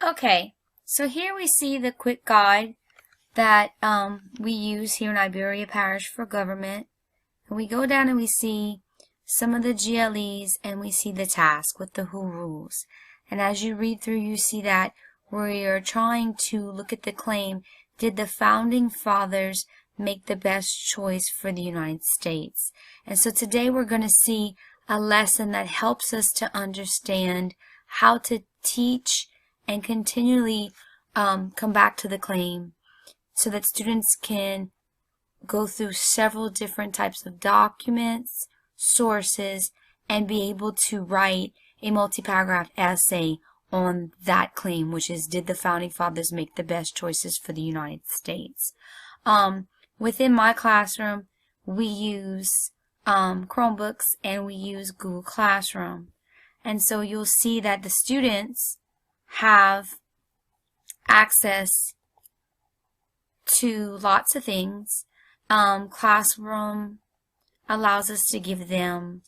Okay, so here we see the quick guide that we use here in Iberia Parish for government. And we go down and we see some of the GLEs and we see the task with the who rules. And as you read through, you see that we are trying to look at the claim, did the founding fathers make the best choice for the United States? And so today we're going to see a lesson that helps us to understand how to teach and continually come back to the claim so that students can go through several different types of documents, sources, and be able to write a multi-paragraph essay on that claim, which is, did the founding fathers make the best choices for the United States? Within my classroom, we use Chromebooks and we use Google Classroom. And so you'll see that the students have access to lots of things. Classroom allows us to give them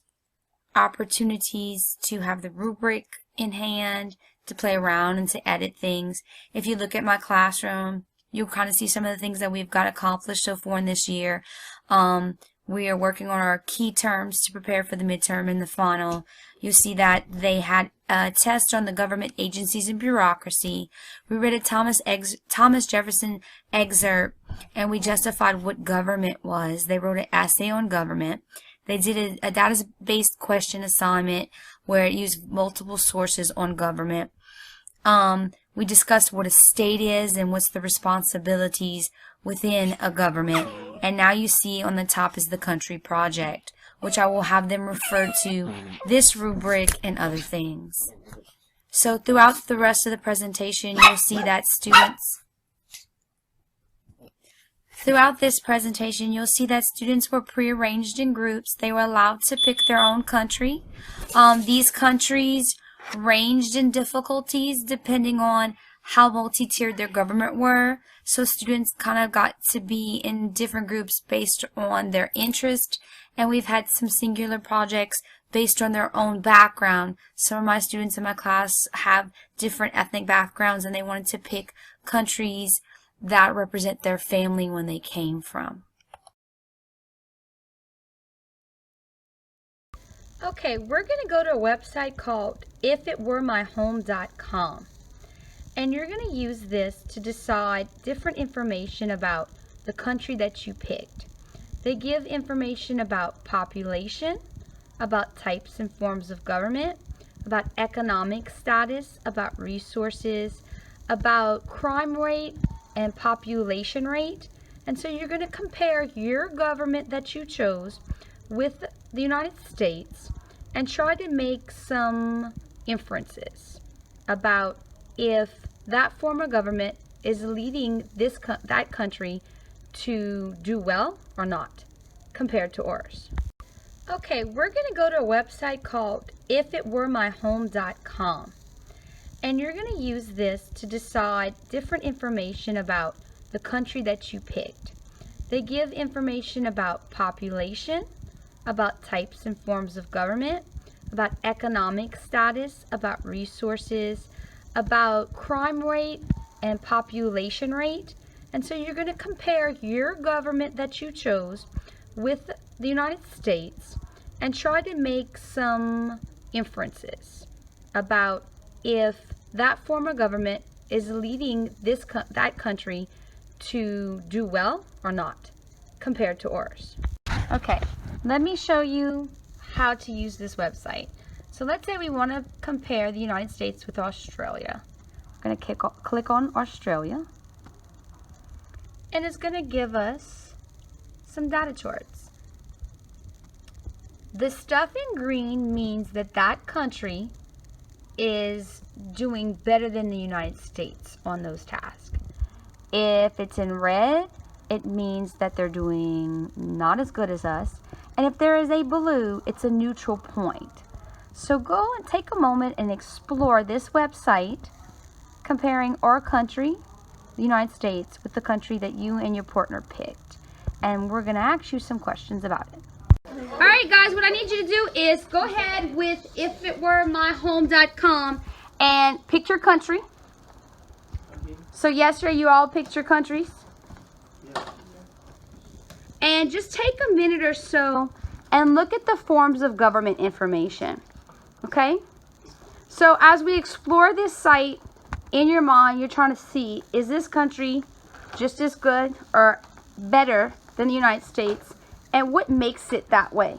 opportunities to have the rubric in hand, to play around and to edit things. If you look at my classroom, you'll kind of see some of the things that we've got accomplished so far in this year. We are working on our key terms to prepare for the midterm and the final. You'll see that they had a test on the government agencies and bureaucracy. We read a Thomas Jefferson excerpt and we justified what government was. They wrote an essay on government. They did a data-based question assignment where it used multiple sources on government. We discussed what a state is and what's the responsibilities within a government. And now you see on the top is the country project, which I will have them refer to this rubric and other things. So throughout the rest of the presentation, you'll see that Throughout this presentation, you'll see that students were prearranged in groups. They were allowed to pick their own country. These countries ranged in difficulties depending on how multi-tiered their government were. So students kind of got to be in different groups based on their interest. And we've had some singular projects based on their own background. Some of my students in my class have different ethnic backgrounds and they wanted to pick countries that represent their family when they came from. Okay, we're going to go to a website called ifitweremyhome.com, and you're going to use this to decide different information about the country that you picked. They give information about population, about types and forms of government, about economic status, about resources, about crime rate and population rate. And so you're going to compare your government that you chose with the United States and try to make some inferences about if that form of government is leading that country to do well or not compared to ours. Okay, we're going to go to a website called ifitweremyhome.com, and you're going to use this to decide different information about the country that you picked. They give information about population, about types and forms of government, about economic status, about resources, about crime rate and population rate. And so you're going to compare your government that you chose with the United States and try to make some inferences about if that form of government is leading that country to do well or not compared to ours. Okay, let me show you how to use this website. So let's say we want to compare the United States with Australia. I'm going to click on Australia, and it's going to give us some data charts. The stuff in green means that that country is doing better than the United States on those tasks. If it's in red, it means that they're doing not as good as us. And if there is a blue, it's a neutral point. So go and take a moment and explore this website, comparing our country, the United States, with the country that you and your partner picked. And we're going to ask you some questions about it. Alright guys, what I need you to do is go ahead with ifitweremyhome.com and pick your country. So yesterday you all picked your countries? Yeah. And just take a minute or so and look at the forms of government information. Okay? So as we explore this site, in your mind, you're trying to see, is this country just as good or better than the United States? And what makes it that way?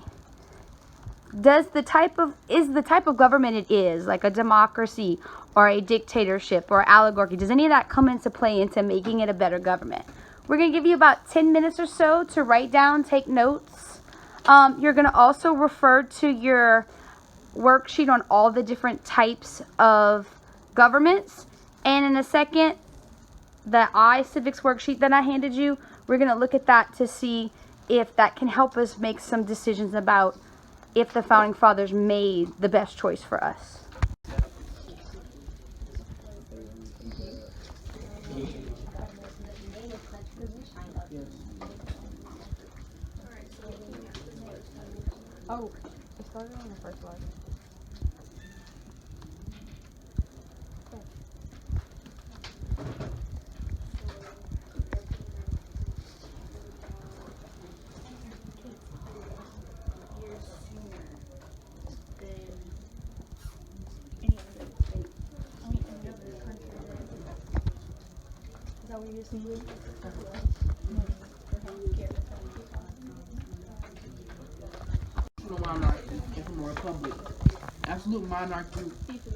Is the type of government it is, like a democracy or a dictatorship or oligarchy, does any of that come into play into making it a better government? We're going to give you about 10 minutes or so to write down, take notes. You're going to also refer to your worksheet on all the different types of governments. And in a second, the civics worksheet that I handed you, we're going to look at that to see if that can help us make some decisions about if the Founding Fathers made the best choice for us. Oh, it started on the first slide. Is that what you're saying? Monarchy and from a republic. Absolute monarchy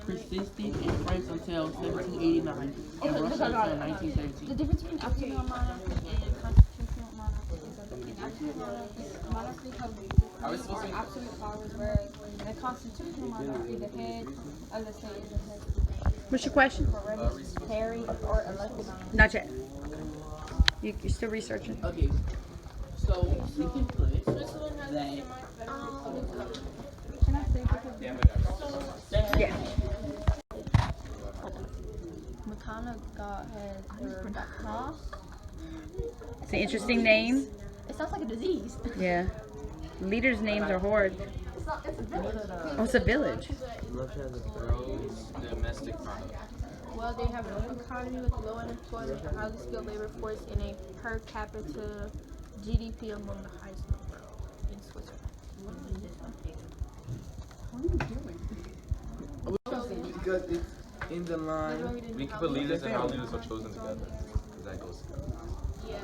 persisted in France until 1789 and Russia until 1913. The difference between absolute monarchy and constitutional monarchy is that in absolute monarchy has absolute powers, whereas in a constitutional monarchy, the head of the state is the head. What's your question? Hereditary or elected. Not yet. You're still researching. Okay, so we can put that. Can I say because Yeah. Makana got has got cross. It's an interesting name. It sounds like a disease. Yeah. Leaders' names are horrid. It's not. It's a village. Oh, it's a village. Domestic product. Well, they have an economy with low unemployment, a highly skilled labor force, and a per capita GDP among the highest in the world in Switzerland. Because it's in the line. We can put leaders and how leaders are chosen together. Because that goes together. Yeah.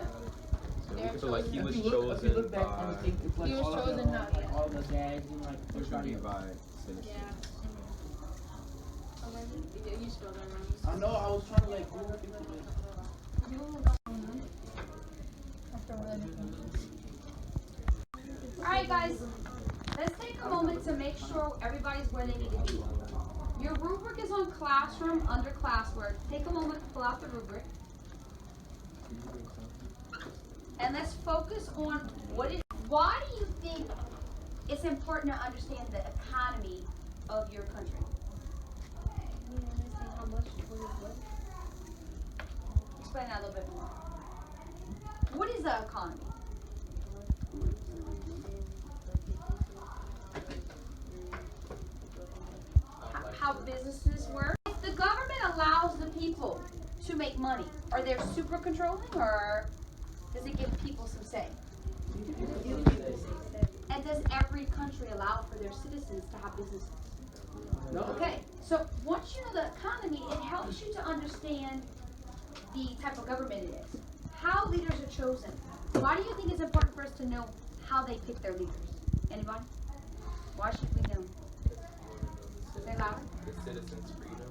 So we can put like he was If you look chosen back by. and think it's like He was all chosen the, not- like all the dads and like Which would be by citizens. You spelled that wrong. I know I was trying to like group it. Alright guys, let's take a moment to make sure everybody's where they need to be. Your rubric is on classroom under classwork. Take a moment to pull out the rubric. And let's focus on why do you think it's important to understand the economy of your country? Explain that a little bit more. What is the economy? How businesses work. If the government allows the people to make money, are they super controlling or does it give people some say? And does every country allow for their citizens to have businesses? No. Okay, so once you know the economy, it helps you to understand the type of government it is. How leaders are chosen. Why do you think it's important for us to know how they pick their leaders? Anybody? Why should we know? Say louder. The citizens' freedom.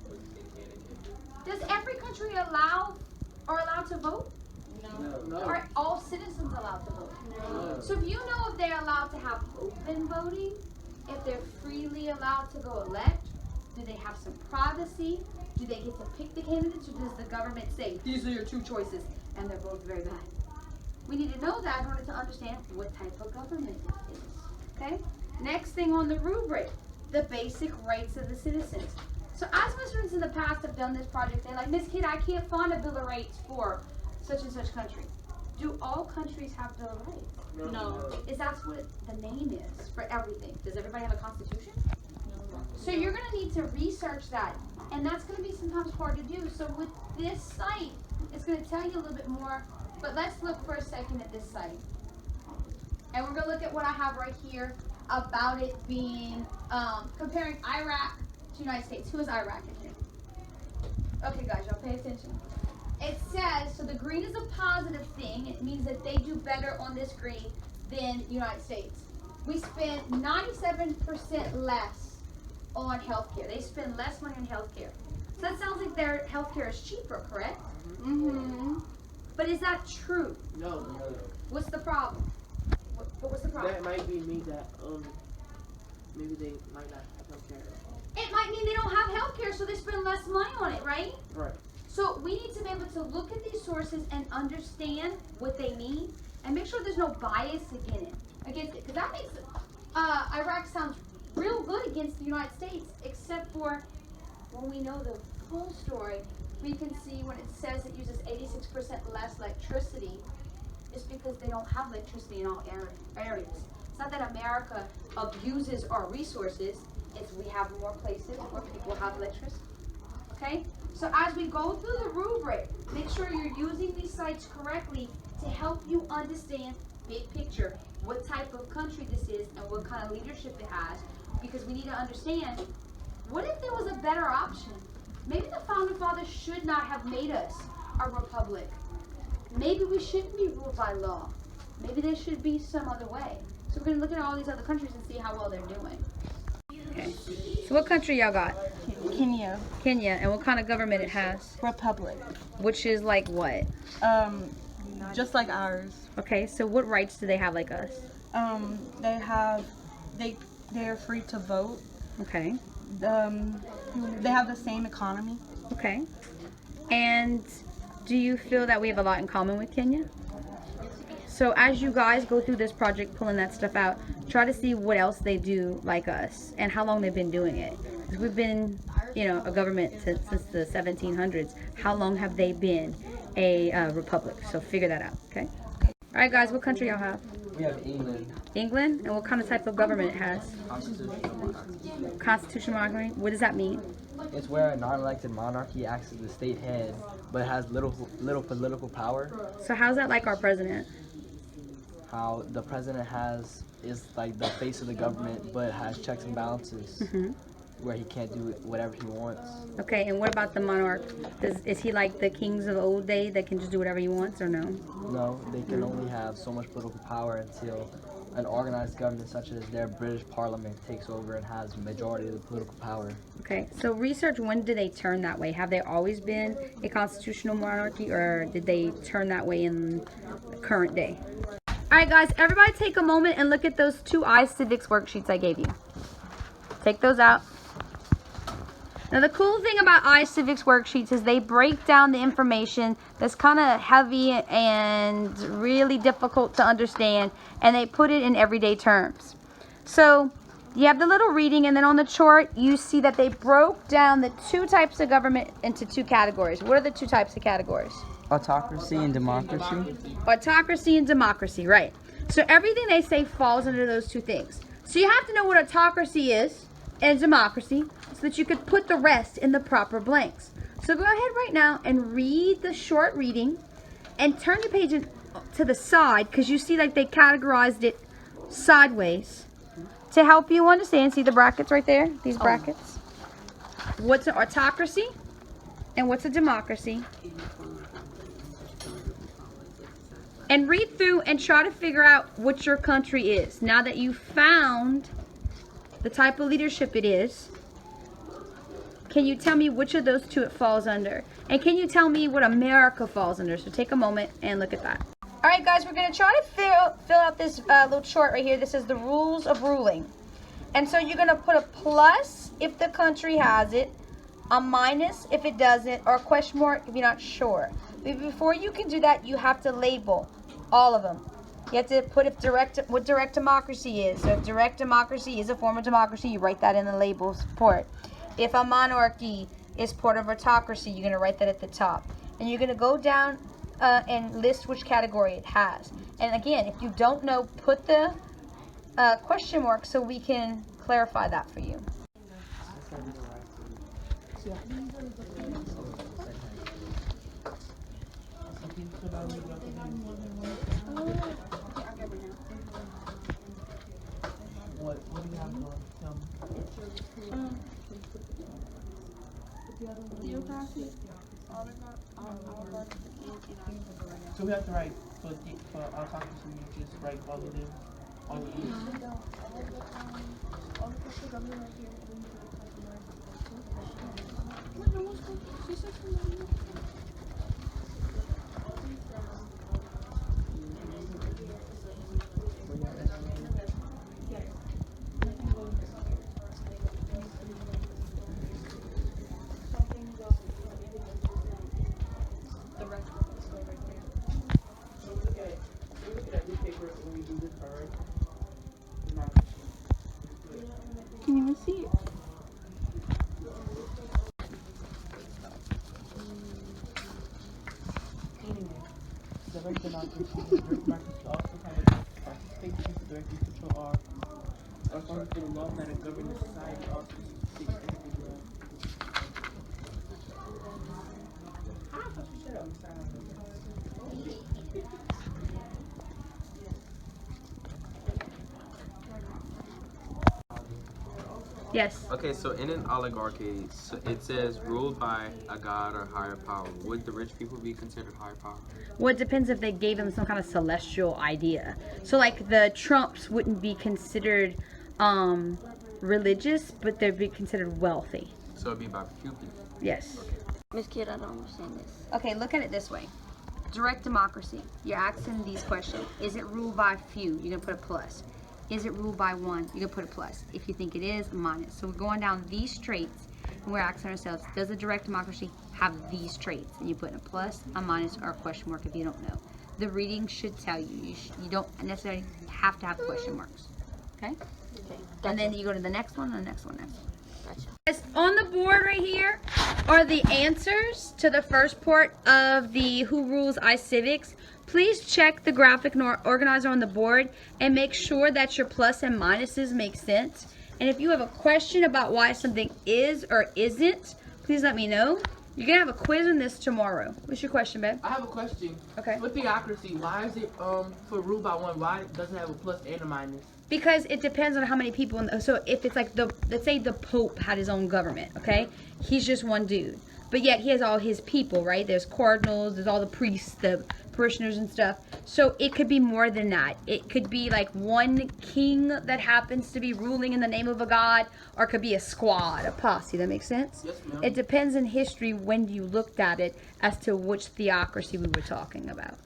What they can and can't do. Does every country allowed to vote? No. Are all citizens allowed to vote? No. So if you know if they're allowed to have open voting, if they're freely allowed to go elect, do they have some privacy? Do they get to pick the candidates, or does the government say, these are your two choices, and they're both very bad? We need to know that in order to understand what type of government it is. Okay? Next thing on the rubric, the basic rights of the citizens. So as my students in the past have done this project, they're like, Miss Kidd, I can't find a Bill of Rights for such and such country. Do all countries have Bill of Rights? No. Is that what the name is for everything? Does everybody have a constitution? No. So you're going to need to research that. And that's going to be sometimes hard to do. So with this site, it's going to tell you a little bit more. But let's look for a second at this site. And we're going to look at what I have right here about it being, comparing Iraq to United States. Who is Iraq in here? Okay, guys, y'all pay attention. It says, so the green is a positive thing. It means that they do better on this green than United States. We spend 97% less on healthcare. They spend less money on healthcare. So that sounds like their healthcare is cheaper, correct? Mm-hmm. But is that true? No. What's the problem? What's the problem? That might be me that maybe they might not have healthcare. It might mean they don't have healthcare, so they spend less money on it, right? Right. So we need to be able to look at these sources and understand what they mean and make sure there's no bias against it. Because that makes Iraq sounds real good against the United States, except for when we know the full story, we can see when it says it uses 86% less electricity, it's because they don't have electricity in all areas. It's not that America abuses our resources, it's we have more places where people have electricity. Okay? So as we go through the rubric, make sure you're using these sites correctly to help you understand big picture, what type of country this is and what kind of leadership it has, because we need to understand, what if there was a better option? Maybe the Founding Fathers should not have made us a republic. Maybe we shouldn't be ruled by law. Maybe there should be some other way. So we're going to look at all these other countries and see how well they're doing. Okay. So what country y'all got? Kenya. Kenya. And what kind of government it has? Republic. Which is like what? Just like ours. Okay, so what rights do they have like us? They're free to vote. Okay. They have the same economy. Okay. And do you feel that we have a lot in common with Kenya? So as you guys go through this project, pulling that stuff out, try to see what else they do like us and how long they've been doing it. Because we've been, a government since the 1700s. How long have they been a republic? So figure that out, okay? All right, guys, what country y'all have? We have England. England? And what kind of type of government it has? Constitutional monarchy. Constitutional monarchy? What does that mean? It's where a non-elected monarchy acts as the state head, but has little political power. So how's that like our president? How the president is like the face of the government, but has checks and balances, where he can't do whatever he wants. Okay, and what about the monarch? Is he like the kings of the old day that can just do whatever he wants, or no? No, they can only have so much political power until an organized government such as their British Parliament takes over and has the majority of the political power. Okay, so research, when did they turn that way? Have they always been a constitutional monarchy, or did they turn that way in the current day? All right, guys, everybody take a moment and look at those 2 iCivics worksheets I gave you. Take those out. Now, the cool thing about iCivics worksheets is they break down the information that's kind of heavy and really difficult to understand, and they put it in everyday terms. So you have the little reading, and then on the chart, you see that they broke down the 2 types of government into 2 categories. What are the 2 types of categories? Autocracy and democracy. Autocracy and democracy, right. So everything they say falls under those 2 things. So you have to know what autocracy is and democracy so that you could put the rest in the proper blanks. So go ahead right now and read the short reading and turn your page to the side, because you see like they categorized it sideways to help you understand. See the brackets right there? These brackets. What's an autocracy and what's a democracy? And read through and try to figure out what your country is. Now that you've found the type of leadership it is, can you tell me which of those 2 it falls under? And can you tell me what America falls under? So take a moment and look at that. All right, guys, we're going to try to fill out this little chart right here. This is the rules of ruling. And so you're going to put a plus if the country has it, a minus if it doesn't, or a question mark if you're not sure. But before you can do that, you have to label all of them. You have to put what direct democracy is. So if direct democracy is a form of democracy, you write that in the labels part. If a monarchy is part of autocracy, you're going to write that at the top. And you're going to go down and list which category it has. And again, if you don't know, put the question mark so we can clarify that for you. What do you have going? Tell me. Theocracy, oligarchy, and anarchy. So we have to write for autocracy, we just write all of them, all of these. Can you even see it? Direct democracy. Direct democracy also kind of participates in directly control our authority for the law that govern the society also takes individual. Yes. Okay, so in an oligarchy, so it says ruled by a god or higher power. Would the rich people be considered higher power? Well, it depends if they gave them some kind of celestial idea. So, like, the Trumps wouldn't be considered religious, but they'd be considered wealthy. So it'd be by few people. Yes. Miss Kidd, I don't understand this. Okay, look at it this way. Direct democracy. You're asking these questions. Is it ruled by few? You're going to put a plus. Is it ruled by one? You're going to put a plus. If you think it is, a minus. So we're going down these traits, and we're asking ourselves, does a direct democracy have these traits? And you put in a plus, a minus, or a question mark if you don't know. The reading should tell you. You don't necessarily have to have question marks. Okay? And then you go to the next one, and the next one, next one. Gotcha. On the board right here are the answers to the first part of the Who Rules iCivics. Please check the graphic organizer on the board and make sure that your plus and minuses make sense. And if you have a question about why something is or isn't, please let me know. You're going to have a quiz on this tomorrow. What's your question, babe? I have a question. Okay. With theocracy, why is it for rule by one? Why does it have a plus and a minus? Because it depends on how many people. So if it's like let's say the Pope had his own government, okay? He's just one dude. But yet he has all his people, right? There's cardinals, there's all the priests, the parishioners and stuff. So it could be more than that. It could be like one king that happens to be ruling in the name of a god, or it could be a squad, a posse. That makes sense? Yes, ma'am. It depends in history when you looked at it as to which theocracy we were talking about.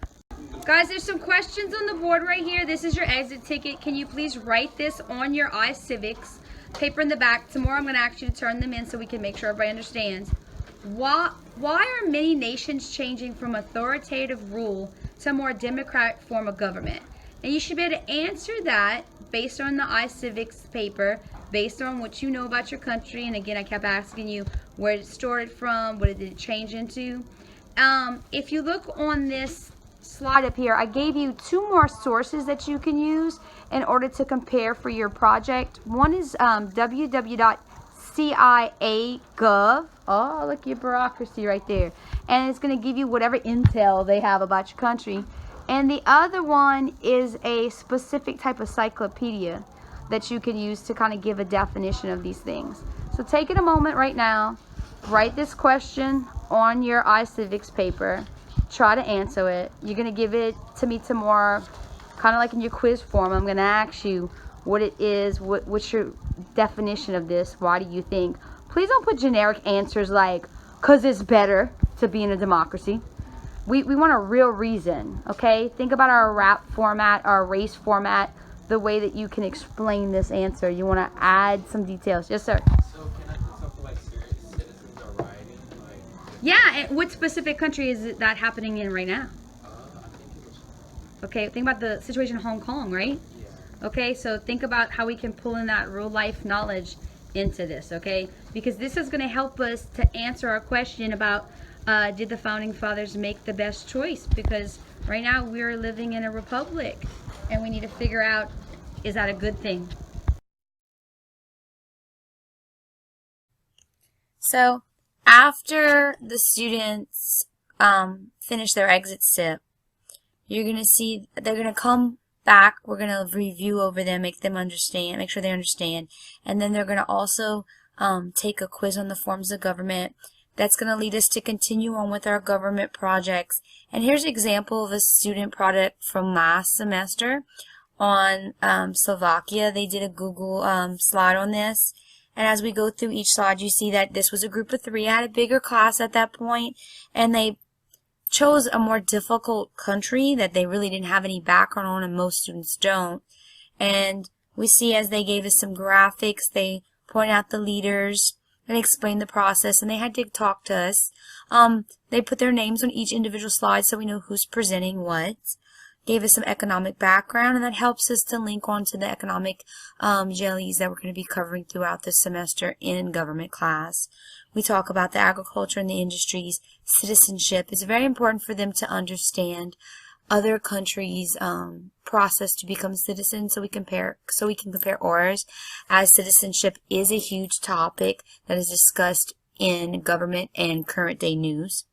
Guys, there's some questions on the board right here. This is your exit ticket. Can you please write this on your iCivics paper in the back? Tomorrow I'm going to ask you to turn them in so we can make sure everybody understands. Why are many nations changing from authoritative rule to a more democratic form of government? And you should be able to answer that based on the iCivics paper, based on what you know about your country. And again, I kept asking you where it started from, what did it change into. If you look on this slide up here, I gave you two more sources that you can use in order to compare for your project. One is www.cia.gov. Oh, look at your bureaucracy right there. And it's going to give you whatever intel they have about your country. And the other one is a specific type of encyclopedia that you can use to kind of give a definition of these things. So take it a moment right now. Write this question on your iCivics paper. Try to answer it. You're going to give it to me tomorrow, kind of like in your quiz form. I'm going to ask you what it is, what's your definition of this, why do you think. Please don't put generic answers like, because it's better to be in a democracy. We want a real reason, okay? Think about our rap format, our race format, the way that you can explain this answer. You want to add some details. Yes, sir. So can I put something like citizens are rioting? Like, Yeah, and what specific country is that happening in right now? I think it was. Okay, think about the situation in Hong Kong, right? Yeah. Okay, so think about how we can pull in that real life knowledge into this, okay? Because this is going to help us to answer our question about did the founding fathers make the best choice? Because right now we're living in a republic and we need to figure out, is that a good thing? So after the students finish their exit sip, you're going to see they're going to come back. We're going to review over them, make sure they understand. And then they're going to also take a quiz on the forms of government. That's going to lead us to continue on with our government projects. And here's an example of a student project from last semester on Slovakia. They did a Google slide on this. And as we go through each slide, you see that this was a group of 3. I had a bigger class at that point, and they chose a more difficult country that they really didn't have any background on, and most students don't. And we see as they gave us some graphics, they point out the leaders and explain the process, and they had to talk to us. They put their names on each individual slide so we know who's presenting what. Gave us some economic background, and that helps us to link on to the economic GLEs that we're going to be covering throughout the semester in government class. We talk about the agriculture and the industries, citizenship. It's very important for them to understand other countries' process to become citizens, so we can compare ours, as citizenship is a huge topic that is discussed in government and current day news.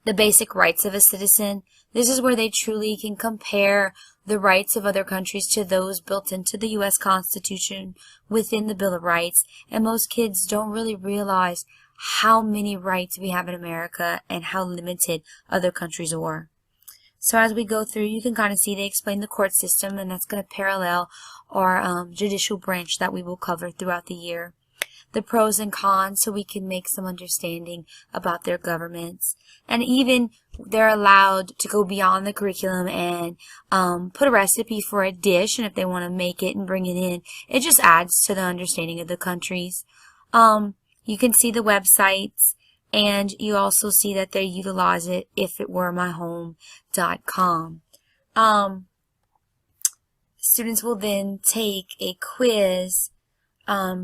The basic rights of a citizen. This is where they truly can compare the rights of other countries to those built into the U.S. Constitution within the Bill of Rights. And most kids don't really realize how many rights we have in America and how limited other countries are. So as we go through, you can kind of see they explain the court system, and that's going to parallel our judicial branch that we will cover throughout the year. The pros and cons, so we can make some understanding about their governments. And even they're allowed to go beyond the curriculum and put a recipe for a dish, and if they want to make it and bring it in, it just adds to the understanding of the countries. You can see the websites, and you also see that they utilize it ifitweremyhome.com. Students will then take a quiz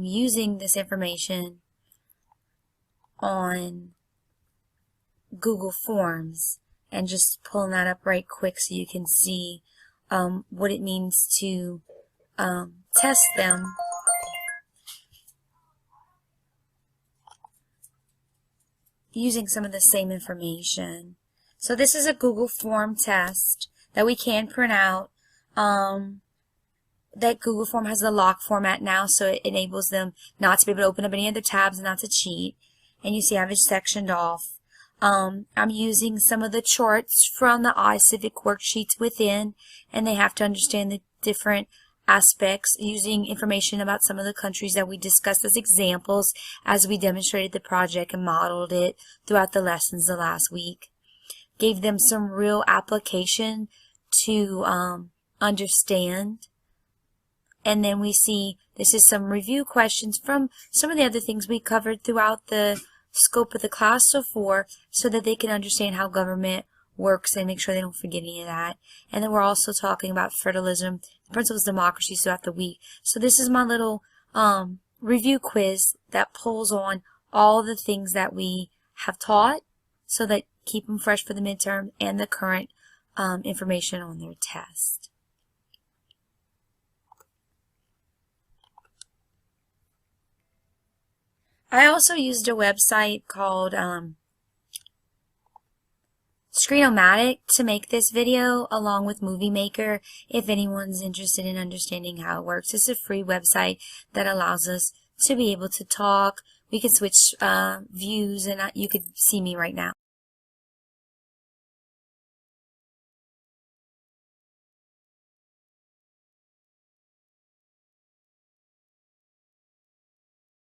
using this information on Google Forms, and just pulling that up right quick so you can see what it means to test them. Using some of the same information. So this is a Google Form test that we can print out. That Google Form has the lock format now, so it enables them not to be able to open up any other tabs and not to cheat. And you see I have it sectioned off. I'm using some of the charts from the iCivic worksheets within, and they have to understand the different aspects, using information about some of the countries that we discussed as examples as we demonstrated the project and modeled it throughout the lessons the last week. Gave them some real application to understand. And then we see this is some review questions from some of the other things we covered throughout the scope of the class so far, so that they can understand how government works and make sure they don't forget any of that. And then we're also talking about federalism, principles of democracy throughout the week. So this is my little review quiz that pulls on all the things that we have taught, so that keep them fresh for the midterm and the current information on their test. I also used a website called Screenomatic to make this video, along with Movie Maker, if anyone's interested in understanding how it works. It's a free website that allows us to be able to talk. We can switch views, and you could see me right now.